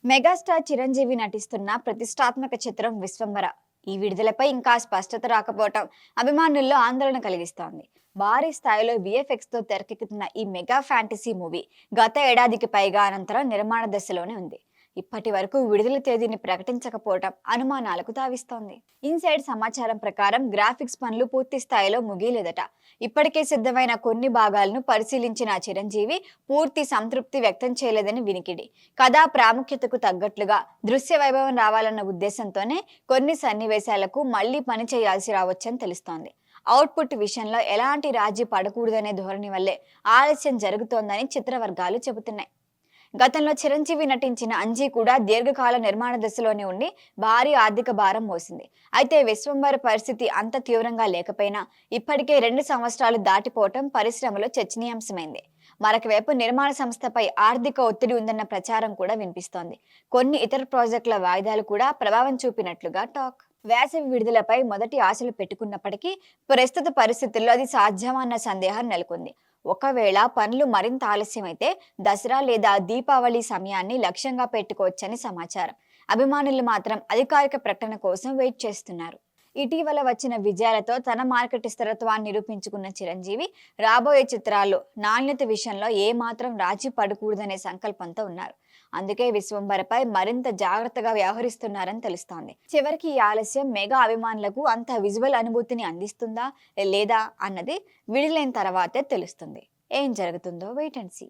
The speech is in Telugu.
మెగాస్టార్ చిరంజీవి నటిస్తున్న ప్రతిష్టాత్మక చిత్రం విశ్వంబర ఈ విడుదలపై ఇంకా స్పష్టత రాకపోవటం అభిమానుల్లో ఆందోళన కలిగిస్తోంది. భారీ స్థాయిలో విఎఫ్ఎక్స్ తో తెరకెక్కుతున్న ఈ మెగా ఫ్యాంటసీ మూవీ గత ఏడాదికి పైగా అనంతరం నిర్మాణ దశలోనే ఉంది. ఇప్పటి వరకు విడుదల తేదీని ప్రకటించకపోవటం అనుమానాలకు తావిస్తోంది. ఇన్సైడ్ సమాచారం ప్రకారం గ్రాఫిక్స్ పనులు పూర్తి స్థాయిలో ముగియలేదట. ఇప్పటికే సిద్ధమైన కొన్ని భాగాలను పరిశీలించిన చిరంజీవి పూర్తి సంతృప్తి వ్యక్తం చేయలేదని వినికిడి. కథా ప్రాముఖ్యతకు తగ్గట్లుగా దృశ్య వైభవం రావాలన్న ఉద్దేశంతోనే కొన్ని సన్నివేశాలకు మళ్లీ పని చేయాల్సి రావచ్చని తెలుస్తోంది. అవుట్పుట్ విషయంలో ఎలాంటి రాజీ పడకూడదనే ధోరణి వల్లే ఆలస్యం జరుగుతోందని చిత్రవర్గాలు చెబుతున్నాయి. గతంలో చిరంజీవి నటించిన అంజీ కూడా దీర్ఘకాల నిర్మాణ దశలోనే ఉండి భారీ ఆర్థిక భారం మోసింది. అయితే విశ్వంబర పరిస్థితి అంత తీవ్రంగా లేకపోయినా ఇప్పటికే 2 సంవత్సరాలు దాటిపోవటం పరిశ్రమలో చర్చనీయాంశమైంది. మరొక వైపు నిర్మాణ సంస్థపై ఆర్థిక ఒత్తిడి ఉందన్న ప్రచారం కూడా వినిపిస్తోంది. కొన్ని ఇతర ప్రాజెక్టుల వాయిదాలు కూడా ప్రభావం చూపినట్లుగా టాక్. వేసవి విడుదలపై మొదటి ఆశలు పెట్టుకున్నప్పటికీ ప్రస్తుత పరిస్థితుల్లో అది సాధ్యమన్న సందేహం నెలకొంది. ఒకవేళ పనులు మరింత ఆలస్యమైతే దసరా లేదా దీపావళి సమయాన్ని లక్ష్యంగా పెట్టుకోవచ్చని సమాచారం. అభిమానులు మాత్రం అధికారిక ప్రకటన కోసం వెయిట్ చేస్తున్నారు. ఇటీవల వచ్చిన విజయాలతో తన మార్కెట్ స్థిరత్వాన్ని నిరూపించుకున్న చిరంజీవి రాబోయే చిత్రాల్లో నాణ్యత విషయంలో ఏమాత్రం రాజీ పడకూడదనే సంకల్పంతో ఉన్నారు. అందుకే విశ్వంబరపై మరింత జాగ్రత్తగా వ్యవహరిస్తున్నారని తెలుస్తోంది. చివరికి ఈ ఆలస్యం మెగా అభిమానులకు అంత విజువల్ అనుభూతిని అందిస్తుందా లేదా అన్నది విడుదలైన తర్వాతే తెలుస్తుంది. ఏం జరుగుతుందో వెయిట్ అండ్ సీ.